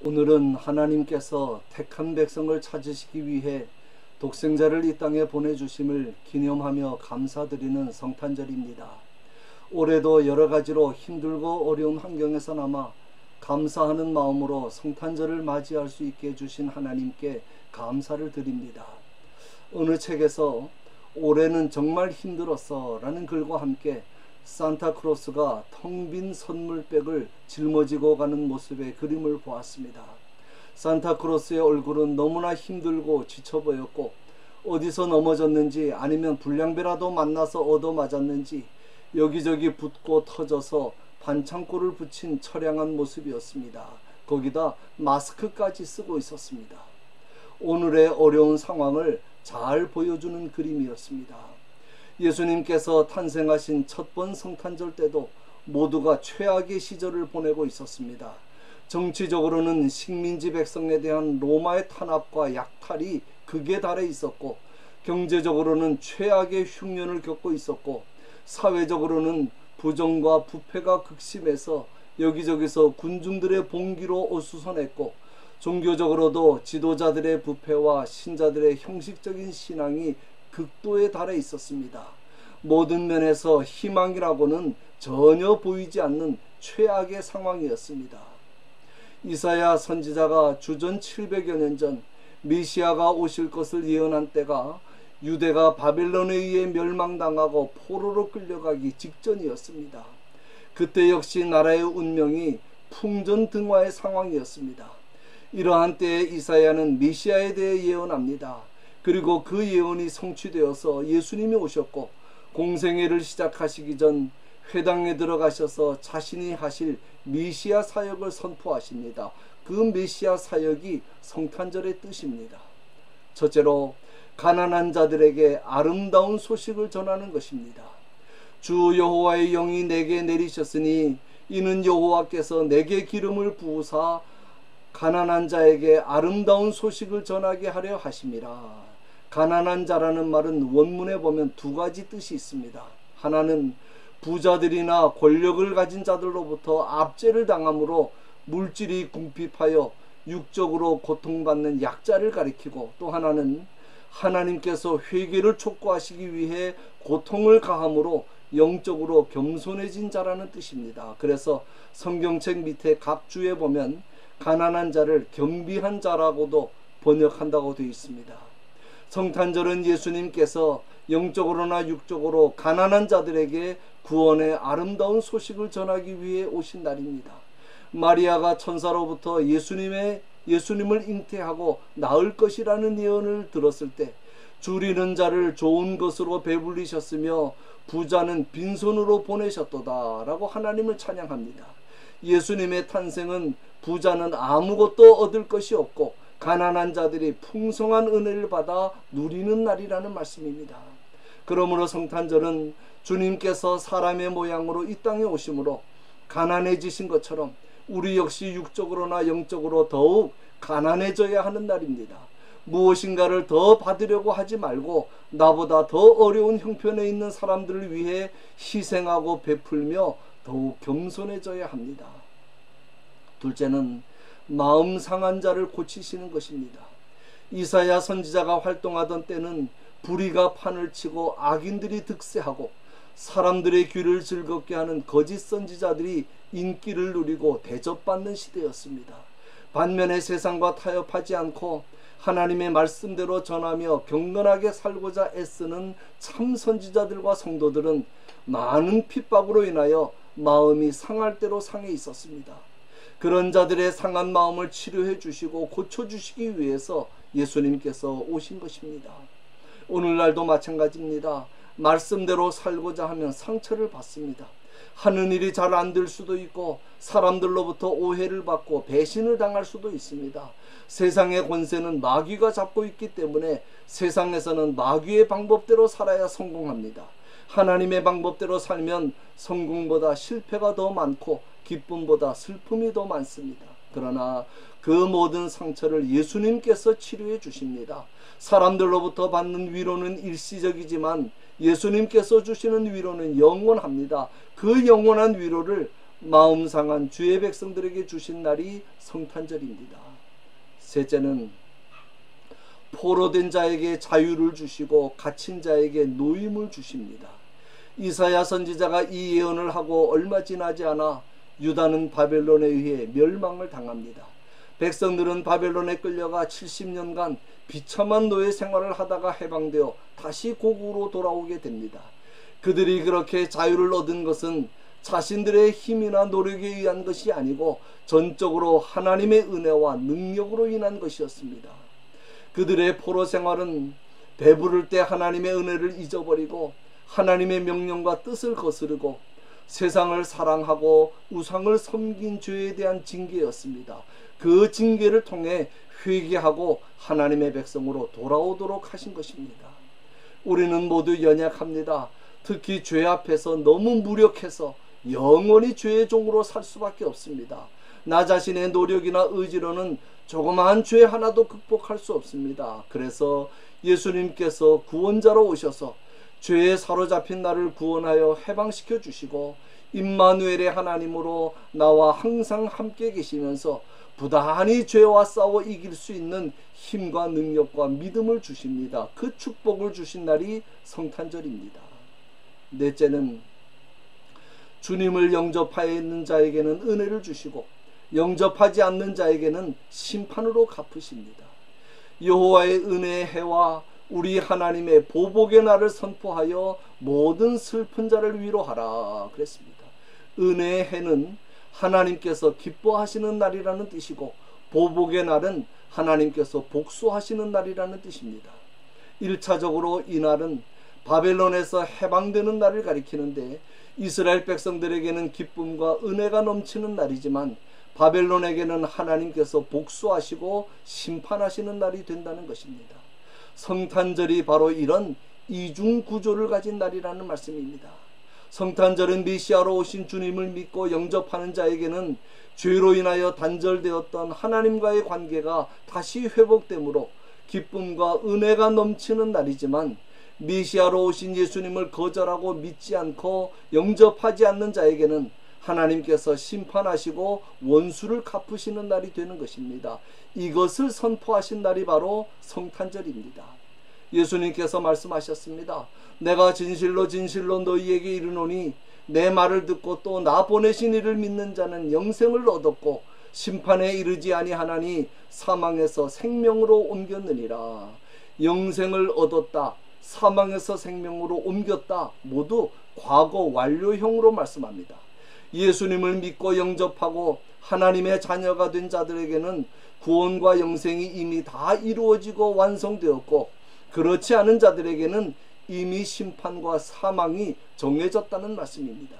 오늘은 하나님께서 택한 백성을 찾으시기 위해 독생자를 이 땅에 보내주심을 기념하며 감사드리는 성탄절입니다. 올해도 여러 가지로 힘들고 어려운 환경에서나마 감사하는 마음으로 성탄절을 맞이할 수 있게 해주신 하나님께 감사를 드립니다. 어느 책에서 올해는 정말 힘들었어 라는 글과 함께 산타크로스가 텅 빈 선물백을 짊어지고 가는 모습의 그림을 보았습니다. 산타크로스의 얼굴은 너무나 힘들고 지쳐 보였고 어디서 넘어졌는지 아니면 불량배라도 만나서 얻어맞았는지 여기저기 붓고 터져서 반창고를 붙인 처량한 모습이었습니다. 거기다 마스크까지 쓰고 있었습니다. 오늘의 어려운 상황을 잘 보여주는 그림이었습니다. 예수님께서 탄생하신 첫 번 성탄절 때도 모두가 최악의 시절을 보내고 있었습니다. 정치적으로는 식민지 백성에 대한 로마의 탄압과 약탈이 극에 달해 있었고, 경제적으로는 최악의 흉년을 겪고 있었고, 사회적으로는 부정과 부패가 극심해서 여기저기서 군중들의 봉기로 어수선했고, 종교적으로도 지도자들의 부패와 신자들의 형식적인 신앙이 극도에 달해 있었습니다. 모든 면에서 희망이라고는 전혀 보이지 않는 최악의 상황이었습니다. 이사야 선지자가 주전 700여 년 전 메시아가 오실 것을 예언한 때가 유대가 바벨론에 의해 멸망당하고 포로로 끌려가기 직전이었습니다. 그때 역시 나라의 운명이 풍전등화의 상황이었습니다. 이러한 때에 이사야는 메시아에 대해 예언합니다. 그리고 그 예언이 성취되어서 예수님이 오셨고 공생애를 시작하시기 전 회당에 들어가셔서 자신이 하실 메시아 사역을 선포하십니다. 그 메시아 사역이 성탄절의 뜻입니다. 첫째로 가난한 자들에게 아름다운 소식을 전하는 것입니다. 주 여호와의 영이 내게 내리셨으니 이는 여호와께서 내게 기름을 부으사 가난한 자에게 아름다운 소식을 전하게 하려 하심이라. 가난한 자라는 말은 원문에 보면 두 가지 뜻이 있습니다. 하나는 부자들이나 권력을 가진 자들로부터 압제를 당함으로 물질이 궁핍하여 육적으로 고통받는 약자를 가리키고, 또 하나는 하나님께서 회개를 촉구하시기 위해 고통을 가함으로 영적으로 겸손해진 자라는 뜻입니다. 그래서 성경책 밑에 각 주에 보면 가난한 자를 겸비한 자라고도 번역한다고 되어 있습니다. 성탄절은 예수님께서 영적으로나 육적으로 가난한 자들에게 구원의 아름다운 소식을 전하기 위해 오신 날입니다. 마리아가 천사로부터 예수님을 잉태하고 낳을 것이라는 예언을 들었을 때 줄이는 자를 좋은 것으로 배불리셨으며 부자는 빈손으로 보내셨도다 라고 하나님을 찬양합니다. 예수님의 탄생은 부자는 아무것도 얻을 것이 없고 가난한 자들이 풍성한 은혜를 받아 누리는 날이라는 말씀입니다. 그러므로 성탄절은 주님께서 사람의 모양으로 이 땅에 오심으로 가난해지신 것처럼 우리 역시 육적으로나 영적으로 더욱 가난해져야 하는 날입니다. 무엇인가를 더 받으려고 하지 말고 나보다 더 어려운 형편에 있는 사람들을 위해 희생하고 베풀며 더욱 겸손해져야 합니다. 둘째는 마음 상한 자를 고치시는 것입니다. 이사야 선지자가 활동하던 때는 불의가 판을 치고 악인들이 득세하고 사람들의 귀를 즐겁게 하는 거짓 선지자들이 인기를 누리고 대접받는 시대였습니다. 반면에 세상과 타협하지 않고 하나님의 말씀대로 전하며 경건하게 살고자 애쓰는 참 선지자들과 성도들은 많은 핍박으로 인하여 마음이 상할 대로 상해 있었습니다. 그런 자들의 상한 마음을 치료해 주시고 고쳐주시기 위해서 예수님께서 오신 것입니다. 오늘날도 마찬가지입니다. 말씀대로 살고자 하면 상처를 받습니다. 하는 일이 잘 안 될 수도 있고 사람들로부터 오해를 받고 배신을 당할 수도 있습니다. 세상의 권세는 마귀가 잡고 있기 때문에 세상에서는 마귀의 방법대로 살아야 성공합니다. 하나님의 방법대로 살면 성공보다 실패가 더 많고 기쁨보다 슬픔이 더 많습니다. 그러나 그 모든 상처를 예수님께서 치료해 주십니다. 사람들로부터 받는 위로는 일시적이지만 예수님께서 주시는 위로는 영원합니다. 그 영원한 위로를 마음 상한 주의 백성들에게 주신 날이 성탄절입니다. 셋째는 포로된 자에게 자유를 주시고 갇힌 자에게 노임을 주십니다. 이사야 선지자가 이 예언을 하고 얼마 지나지 않아 유다는 바벨론에 의해 멸망을 당합니다. 백성들은 바벨론에 끌려가 70년간 비참한 노예 생활을 하다가 해방되어 다시 고국으로 돌아오게 됩니다. 그들이 그렇게 자유를 얻은 것은 자신들의 힘이나 노력에 의한 것이 아니고 전적으로 하나님의 은혜와 능력으로 인한 것이었습니다. 그들의 포로 생활은 배부를 때 하나님의 은혜를 잊어버리고 하나님의 명령과 뜻을 거스르고 세상을 사랑하고 우상을 섬긴 죄에 대한 징계였습니다. 그 징계를 통해 회개하고 하나님의 백성으로 돌아오도록 하신 것입니다. 우리는 모두 연약합니다. 특히 죄 앞에서 너무 무력해서 영원히 죄의 종으로 살 수밖에 없습니다. 나 자신의 노력이나 의지로는 조그마한 죄 하나도 극복할 수 없습니다. 그래서 예수님께서 구원자로 오셔서 죄에 사로잡힌 나를 구원하여 해방시켜 주시고 임마누엘의 하나님으로 나와 항상 함께 계시면서 부단히 죄와 싸워 이길 수 있는 힘과 능력과 믿음을 주십니다. 그 축복을 주신 날이 성탄절입니다. 넷째는 주님을 영접하여 있는 자에게는 은혜를 주시고 영접하지 않는 자에게는 심판으로 갚으십니다. 여호와의 은혜의 해와 우리 하나님의 보복의 날을 선포하여 모든 슬픈 자를 위로하라 그랬습니다. 은혜의 해는 하나님께서 기뻐하시는 날이라는 뜻이고 보복의 날은 하나님께서 복수하시는 날이라는 뜻입니다. 1차적으로 이 날은 바벨론에서 해방되는 날을 가리키는데 이스라엘 백성들에게는 기쁨과 은혜가 넘치는 날이지만 바벨론에게는 하나님께서 복수하시고 심판하시는 날이 된다는 것입니다. 성탄절이 바로 이런 이중 구조를 가진 날이라는 말씀입니다. 성탄절은 메시아로 오신 주님을 믿고 영접하는 자에게는 죄로 인하여 단절되었던 하나님과의 관계가 다시 회복되므로 기쁨과 은혜가 넘치는 날이지만 메시아로 오신 예수님을 거절하고 믿지 않고 영접하지 않는 자에게는 하나님께서 심판하시고 원수를 갚으시는 날이 되는 것입니다. 이것을 선포하신 날이 바로 성탄절입니다. 예수님께서 말씀하셨습니다. 내가 진실로 진실로 너희에게 이르노니 내 말을 듣고 또 나 보내신 이를 믿는 자는 영생을 얻었고 심판에 이르지 아니하나니 사망에서 생명으로 옮겼느니라. 영생을 얻었다, 사망에서 생명으로 옮겼다, 모두 과거 완료형으로 말씀합니다. 예수님을 믿고 영접하고 하나님의 자녀가 된 자들에게는 구원과 영생이 이미 다 이루어지고 완성되었고 그렇지 않은 자들에게는 이미 심판과 사망이 정해졌다는 말씀입니다.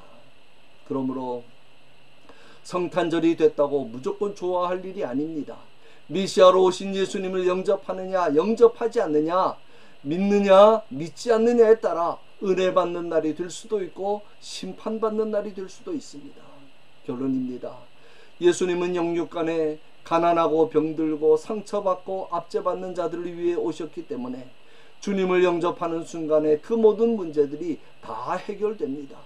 그러므로 성탄절이 됐다고 무조건 좋아할 일이 아닙니다. 메시아로 오신 예수님을 영접하느냐 영접하지 않느냐, 믿느냐 믿지 않느냐에 따라 은혜 받는 날이 될 수도 있고 심판받는 날이 될 수도 있습니다. 결론입니다. 예수님은 영육간에 가난하고 병들고 상처받고 압제받는 자들을 위해 오셨기 때문에 주님을 영접하는 순간에 그 모든 문제들이 다 해결됩니다.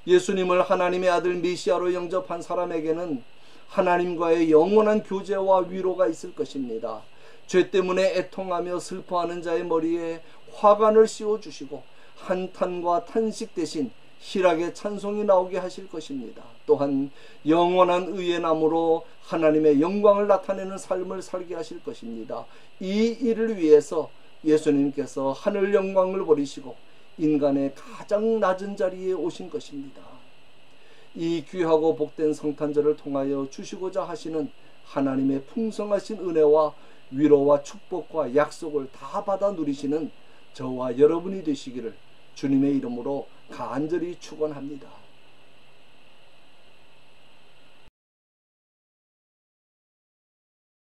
예수님을 하나님의 아들 메시아로 영접한 사람에게는 하나님과의 영원한 교제와 위로가 있을 것입니다. 죄 때문에 애통하며 슬퍼하는 자의 머리에 화관을 씌워주시고 한탄과 탄식 대신 희락의 찬송이 나오게 하실 것입니다. 또한 영원한 의의 나무로 하나님의 영광을 나타내는 삶을 살게 하실 것입니다. 이 일을 위해서 예수님께서 하늘 영광을 버리시고 인간의 가장 낮은 자리에 오신 것입니다. 이 귀하고 복된 성탄절을 통하여 주시고자 하시는 하나님의 풍성하신 은혜와 위로와 축복과 약속을 다 받아 누리시는 저와 여러분이 되시기를 주님의 이름으로 간절히 축원합니다.